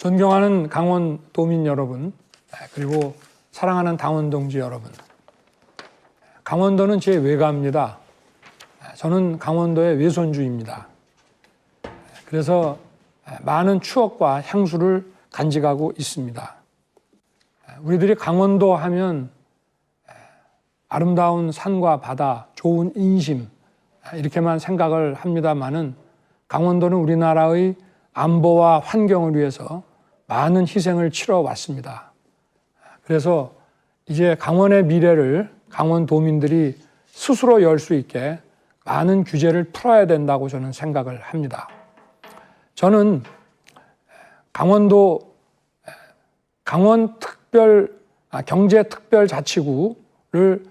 존경하는 강원도민 여러분, 그리고 사랑하는 당원동지 여러분, 강원도는 제 외가입니다. 저는 강원도의 외손주입니다. 그래서 많은 추억과 향수를 간직하고 있습니다. 우리들이 강원도 하면 아름다운 산과 바다, 좋은 인심 이렇게만 생각을 합니다마는 강원도는 우리나라의 안보와 환경을 위해서 많은 희생을 치러 왔습니다. 그래서 이제 강원의 미래를 강원도민들이 스스로 열 수 있게 많은 규제를 풀어야 된다고 저는 생각을 합니다. 저는 강원도 경제특별자치구를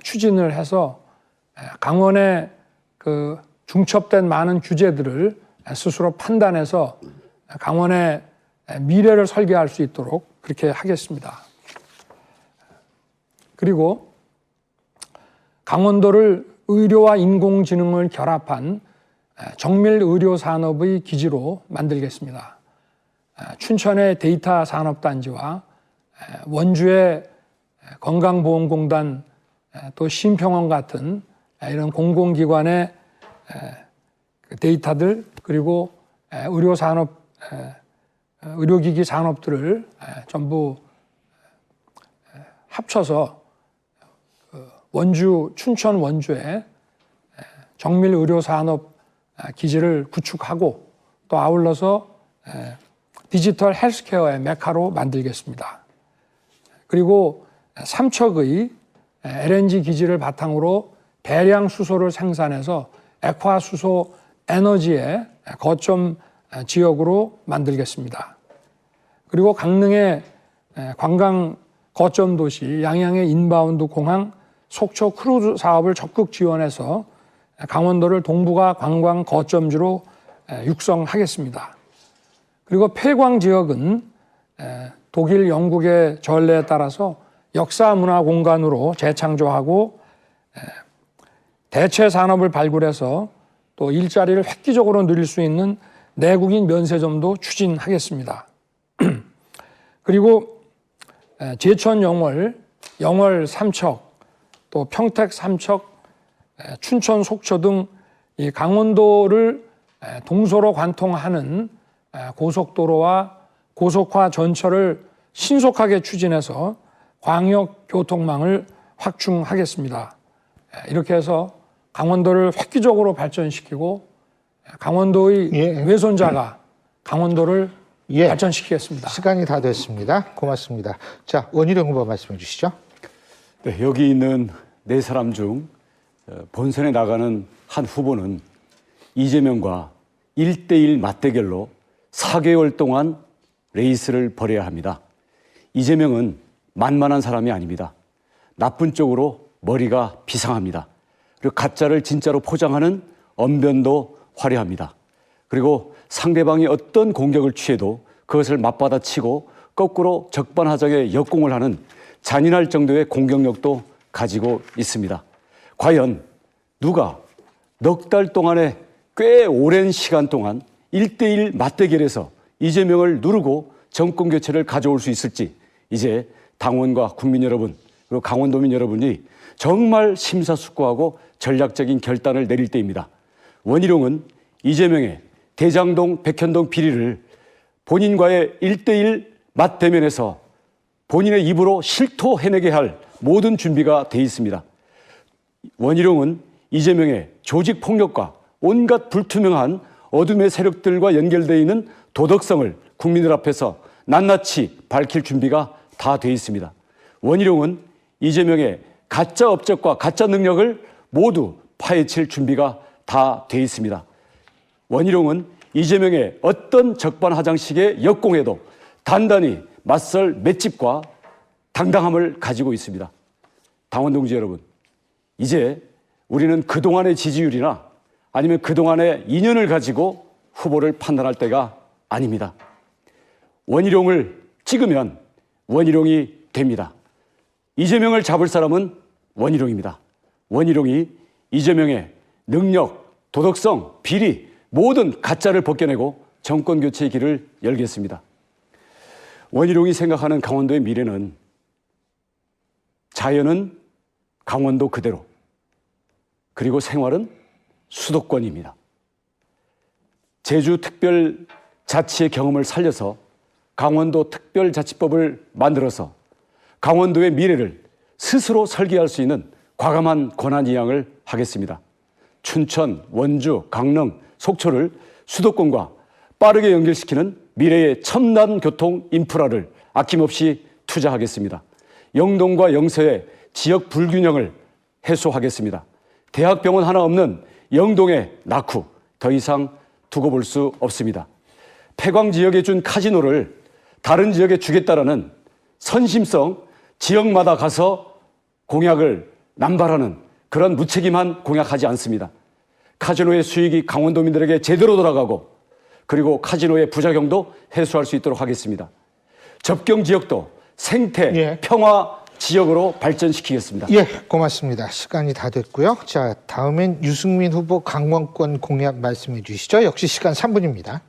추진을 해서 강원의 그 중첩된 많은 규제들을 스스로 판단해서 강원의 미래를 설계할 수 있도록 그렇게 하겠습니다. 그리고 강원도를 의료와 인공지능을 결합한 정밀의료산업의 기지로 만들겠습니다. 춘천의 데이터 산업단지와 원주의 건강보험공단 또 심평원 같은 이런 공공기관의 데이터들 그리고 의료기기 산업들을 전부 합쳐서 춘천 원주에 정밀의료산업 기지를 구축하고 또 아울러서 디지털 헬스케어의 메카로 만들겠습니다. 그리고 삼척의 LNG 기지를 바탕으로 대량 수소를 생산해서 액화수소 에너지의 거점 지역으로 만들겠습니다. 그리고 강릉의 관광 거점 도시 양양의 인바운드 공항 속초 크루즈 사업을 적극 지원해서 강원도를 동북아 관광 거점지로 육성하겠습니다. 그리고 폐광 지역은 독일, 영국의 전례에 따라서 역사 문화 공간으로 재창조하고 대체 산업을 발굴해서 또 일자리를 획기적으로 누릴 수 있는 내국인 면세점도 추진하겠습니다. 그리고 제천 영월 삼척, 또 평택 삼척, 춘천 속초 등 이 강원도를 동서로 관통하는 고속도로와 고속화 전철을 신속하게 추진해서 광역 교통망을 확충하겠습니다. 이렇게 해서 강원도를 획기적으로 발전시키고 강원도의 외손자가 강원도를 발전시키겠습니다. 시간이 다 됐습니다. 고맙습니다. 자, 원희룡 후보 말씀해 주시죠. 네, 여기 있는 네 사람 중 본선에 나가는 한 후보는 이재명과 1대1 맞대결로 4개월 동안 레이스를 벌여야 합니다. 이재명은 만만한 사람이 아닙니다. 나쁜 쪽으로 머리가 비상합니다. 그리고 가짜를 진짜로 포장하는 언변도 화려합니다. 그리고 상대방이 어떤 공격을 취해도 그것을 맞받아치고 거꾸로 적반하장의 역공을 하는 잔인할 정도의 공격력도 가지고 있습니다. 과연 누가 넉 달 동안에 꽤 오랜 시간 동안 1대1 맞대결에서 이재명을 누르고 정권 교체를 가져올 수 있을지 이제 당원과 국민 여러분 그리고 강원도민 여러분이 정말 심사숙고하고 전략적인 결단을 내릴 때입니다. 원희룡은 이재명의 대장동, 백현동 비리를 본인과의 1대1 맞대면에서 본인의 입으로 실토해내게 할 모든 준비가 돼 있습니다. 원희룡은 이재명의 조직폭력과 온갖 불투명한 어둠의 세력들과 연결되어 있는 도덕성을 국민들 앞에서 낱낱이 밝힐 준비가 다 돼 있습니다. 원희룡은 이재명의 가짜 업적과 가짜 능력을 모두 파헤칠 준비가 다 돼 있습니다. 원희룡은 이재명의 어떤 적반하장식의 역공에도 단단히 맞설 맷집과 당당함을 가지고 있습니다. 당원 동지 여러분, 이제 우리는 그동안의 지지율이나 아니면 그동안의 인연을 가지고 후보를 판단할 때가 아닙니다. 원희룡을 찍으면 원희룡이 됩니다. 이재명을 잡을 사람은 원희룡입니다. 원희룡이 이재명의 능력, 도덕성, 비리 모든 가짜를 벗겨내고 정권 교체의 길을 열겠습니다. 원희룡이 생각하는 강원도의 미래는 자연은 강원도 그대로, 그리고 생활은 수도권입니다. 제주특별자치의 경험을 살려서 강원도 특별자치법을 만들어서 강원도의 미래를 스스로 설계할 수 있는 과감한 권한이양을 하겠습니다. 춘천, 원주, 강릉, 속초를 수도권과 빠르게 연결시키는 미래의 첨단 교통 인프라를 아낌없이 투자하겠습니다. 영동과 영서의 지역 불균형을 해소하겠습니다. 대학병원 하나 없는 영동의 낙후 더 이상 두고 볼 수 없습니다. 폐광 지역에 준 카지노를 다른 지역에 주겠다라는 선심성, 지역마다 가서 공약을 남발하는 그런 무책임한 공약하지 않습니다. 카지노의 수익이 강원도민들에게 제대로 돌아가고 그리고 카지노의 부작용도 해소할 수 있도록 하겠습니다. 접경 지역도 생태, 예. 평화 지역으로 발전시키겠습니다. 예, 고맙습니다. 시간이 다 됐고요. 자, 다음엔 유승민 후보 강원권 공약 말씀해 주시죠. 역시 시간 3분입니다.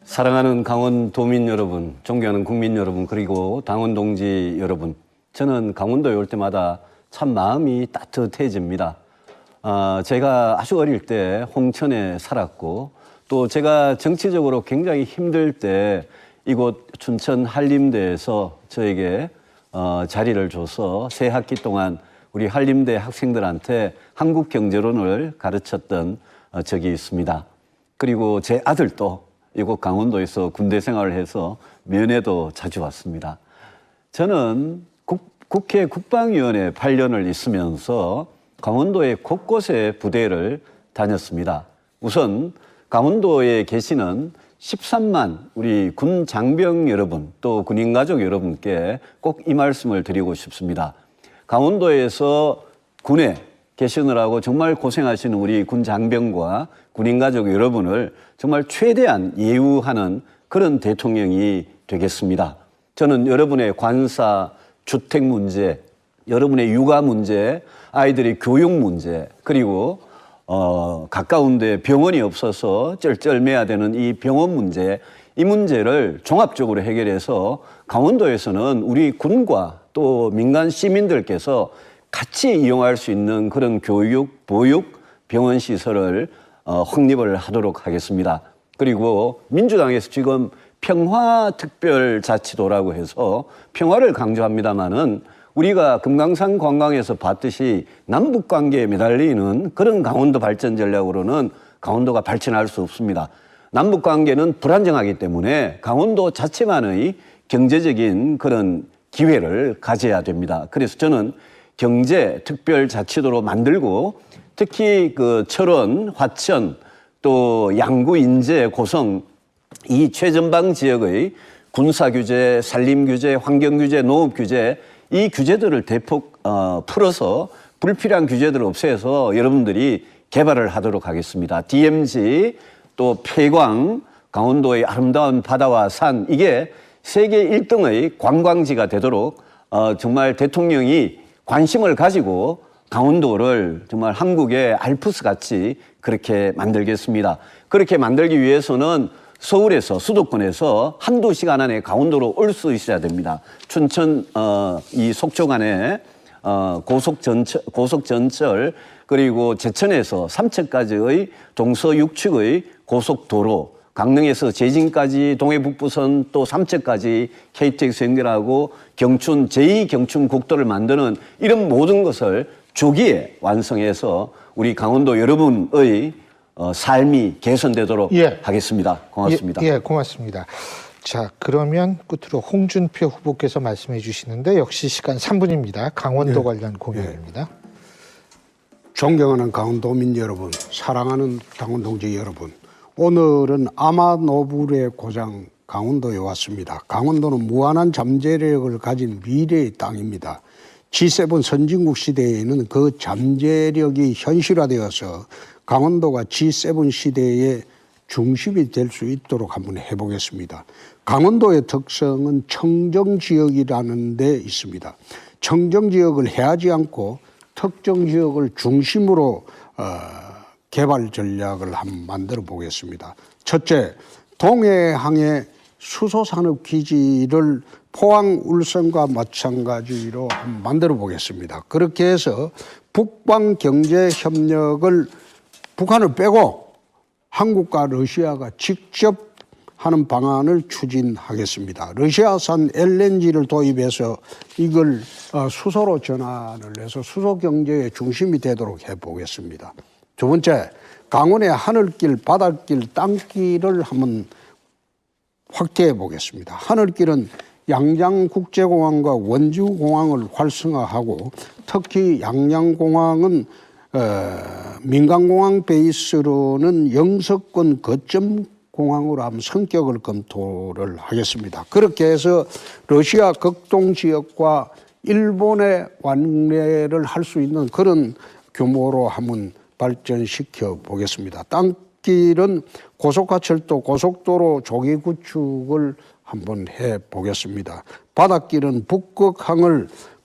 사랑하는 강원도민 여러분, 존경하는 국민 여러분, 그리고 당원 동지 여러분, 저는 강원도에 올 때마다 참 마음이 따뜻해집니다. 제가 아주 어릴 때 홍천에 살았고, 또 제가 정치적으로 굉장히 힘들 때 이곳 춘천 한림대에서 저에게 자리를 줘서 세 학기 동안 우리 한림대 학생들한테 한국 경제론을 가르쳤던 적이 있습니다. 그리고 제 아들도 이곳 강원도에서 군대 생활을 해서 면회도 자주 왔습니다. 저는 국회 국방위원회 8년을 있으면서 강원도의 곳곳에 부대를 다녔습니다. 우선 강원도에 계시는 13만 우리 군 장병 여러분 또 군인 가족 여러분께 꼭 이 말씀을 드리고 싶습니다. 강원도에서 군에 계시느라고 정말 고생하시는 우리 군 장병과 군인 가족 여러분을 정말 최대한 예우하는 그런 대통령이 되겠습니다. 저는 여러분의 관사, 주택 문제, 여러분의 육아 문제, 아이들의 교육 문제, 그리고 가까운 데 병원이 없어서 쩔쩔매야 되는 이 병원 문제, 이 문제를 종합적으로 해결해서 강원도에서는 우리 군과 또 민간 시민들께서 같이 이용할 수 있는 그런 교육, 보육, 병원 시설을 확립을 하도록 하겠습니다. 그리고 민주당에서 지금 평화특별자치도라고 해서 평화를 강조합니다마는 우리가 금강산 관광에서 봤듯이 남북관계에 매달리는 그런 강원도 발전 전략으로는 강원도가 발전할 수 없습니다. 남북관계는 불안정하기 때문에 강원도 자체만의 경제적인 그런 기회를 가져야 됩니다. 그래서 저는 경제특별자치도로 만들고 특히 그 철원, 화천, 또 양구, 인제, 고성 이 최전방 지역의 군사규제, 산림규제, 환경규제, 농업규제 이 규제들을 대폭 풀어서 불필요한 규제들을 없애서 여러분들이 개발을 하도록 하겠습니다. DMZ, 또 폐광, 강원도의 아름다운 바다와 산 이게 세계 1등의 관광지가 되도록 정말 대통령이 관심을 가지고 강원도를 정말 한국의 알프스 같이 그렇게 만들겠습니다. 그렇게 만들기 위해서는 서울에서 수도권에서 한두 시간 안에 강원도로 올 수 있어야 됩니다. 춘천 이 속초 간에 고속전철 그리고 제천에서 삼척까지의 동서육축의 고속도로, 강릉에서 제진까지 동해북부선 또 삼척까지 KTX 연결하고 경춘 제2경춘국도를 만드는 이런 모든 것을 조기에 완성해서 우리 강원도 여러분의 삶이 개선되도록 하겠습니다. 고맙습니다. 예, 고맙습니다. 자, 그러면 끝으로 홍준표 후보께서 말씀해 주시는데 역시 시간 3분입니다. 강원도 관련 공약입니다. 존경하는 강원도민 여러분, 사랑하는 당원 동지 여러분, 오늘은 아마노불의 고장 강원도에 왔습니다. 강원도는 무한한 잠재력을 가진 미래의 땅입니다. G7 선진국 시대에는 그 잠재력이 현실화되어서 강원도가 G7 시대의 중심이 될 수 있도록 한번 해보겠습니다. 강원도의 특성은 청정지역이라는 데 있습니다. 청정지역을 해하지 않고 특정 지역을 중심으로 개발 전략을 한번 만들어 보겠습니다. 첫째, 동해항의 수소산업 기지를 포항, 울산과 마찬가지로 한번 만들어 보겠습니다. 그렇게 해서 북방 경제 협력을 북한을 빼고 한국과 러시아가 직접 하는 방안을 추진하겠습니다. 러시아산 LNG를 도입해서 이걸 수소로 전환을 해서 수소 경제의 중심이 되도록 해보겠습니다. 두 번째, 강원의 하늘길, 바닷길, 땅길을 한번 확대해 보겠습니다. 하늘길은 양양국제공항과 원주공항을 활성화하고 특히 양양공항은 민간공항 베이스로는 영서권 거점 공항으로 한번 성격을 검토를 하겠습니다. 그렇게 해서 러시아 극동 지역과 일본의 왕래를 할 수 있는 그런 규모로 한번 발전시켜 보겠습니다. 땅길은 고속화철도, 고속도로 조기 구축을 한번 해 보겠습니다. 바닷길은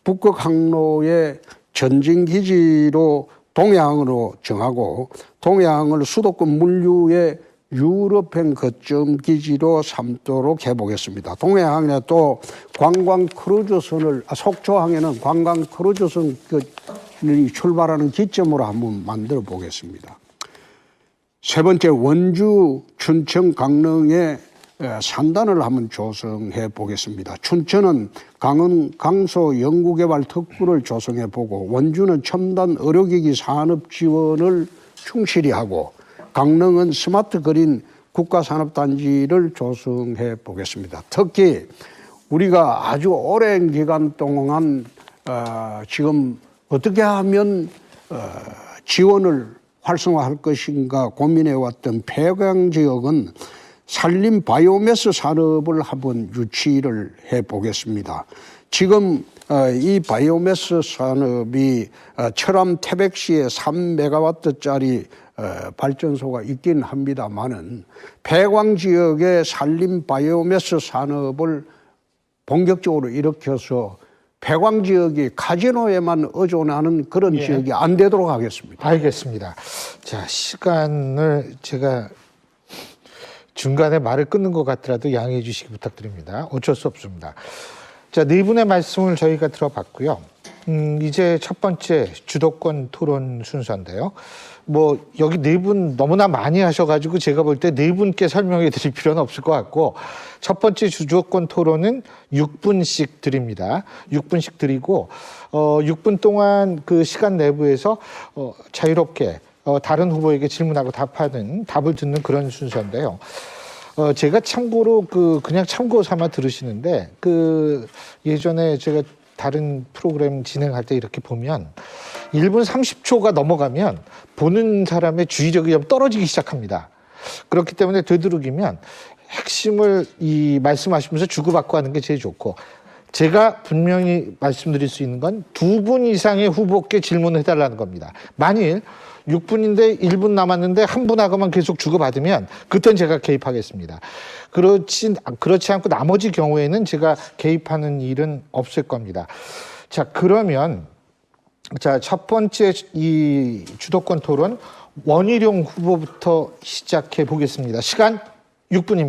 북극항로의 전진기지로 동해항으로 정하고 동해항을 수도권 물류의 유럽행 거점 기지로 삼도록 해보겠습니다. 동해항에 또 관광 크루즈선을 속초항에는 관광 크루즈선이 출발하는 기점으로 한번 만들어 보겠습니다. 세 번째, 원주, 춘천, 강릉에 산단을 한번 조성해 보겠습니다. 춘천은 강소 연구개발 특구를 조성해 보고 원주는 첨단 의료기기 산업 지원을 충실히 하고 강릉은 스마트 그린 국가산업단지를 조성해 보겠습니다. 특히 우리가 아주 오랜 기간 동안 지금 어떻게 하면 지원을 활성화할 것인가 고민해왔던 폐광 지역은 산림 바이오매스 산업을 한번 유치를 해 보겠습니다. 지금 이 바이오매스 산업이 철암 태백시에 3메가와트짜리 발전소가 있긴 합니다만은 폐광 지역의 산림 바이오매스 산업을 본격적으로 일으켜서 폐광 지역이 카지노에만 의존하는 그런 지역이 안 되도록 하겠습니다. 알겠습니다. 자, 시간을 제가 중간에 말을 끊는 것 같더라도 양해해 주시기 부탁드립니다. 어쩔 수 없습니다. 자, 네 분의 말씀을 저희가 들어봤고요. 이제 첫 번째 주도권 토론 순서인데요. 뭐 여기 네 분 너무나 많이 하셔가지고 제가 볼 때 네 분께 설명해 드릴 필요는 없을 것 같고 첫 번째 주도권 토론은 6분씩 드립니다. 6분씩 드리고 6분 동안 그 시간 내부에서 자유롭게 다른 후보에게 질문하고 답을 듣는 그런 순서인데요. 제가 참고로 그냥 참고 삼아 들으시는데 예전에 제가 다른 프로그램 진행할 때 이렇게 보면 1분 30초가 넘어가면 보는 사람의 주의력이 좀 떨어지기 시작합니다. 그렇기 때문에 되도록이면 핵심을 말씀하시면서 주고받고 하는 게 제일 좋고 제가 분명히 말씀드릴 수 있는 건 2분 이상의 후보께 질문을 해달라는 겁니다. 만일 6분인데 1분 남았는데 한 분하고만 계속 주고받으면 그땐 제가 개입하겠습니다. 그렇지 않고 나머지 경우에는 제가 개입하는 일은 없을 겁니다. 자, 그러면 첫 번째 이 주도권 토론 원희룡 후보부터 시작해 보겠습니다. 시간 6분입니다.